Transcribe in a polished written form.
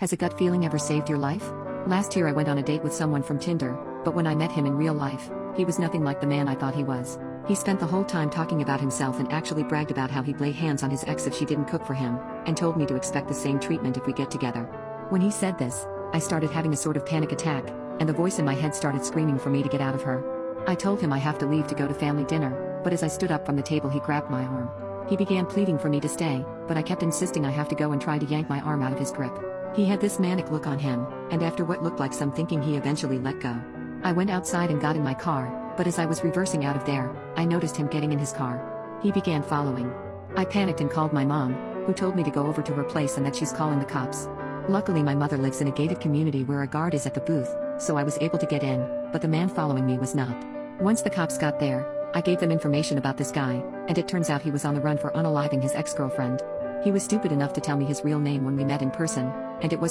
Has a gut feeling ever saved your life? Last year I went on a date with someone from Tinder, but when I met him in real life, he was nothing like the man I thought he was. He spent the whole time talking about himself and actually bragged about how he'd lay hands on his ex if she didn't cook for him, and told me to expect the same treatment if we get together. When he said this, I started having a sort of panic attack, and the voice in my head started screaming for me to get out of her. I told him I have to leave to go to family dinner, but as I stood up from the table he grabbed my arm. He began pleading for me to stay, but I kept insisting I have to go and tried to yank my arm out of his grip. He had this manic look on him, and after what looked like some thinking he eventually let go. I went outside and got in my car, but as I was reversing out of there, I noticed him getting in his car. He began following. I panicked and called my mom, who told me to go over to her place and that she's calling the cops. Luckily my mother lives in a gated community where a guard is at the booth, so I was able to get in, but the man following me was not. Once the cops got there, I gave them information about this guy, and it turns out he was on the run for unaliving his ex-girlfriend. He was stupid enough to tell me his real name when we met in person, and it was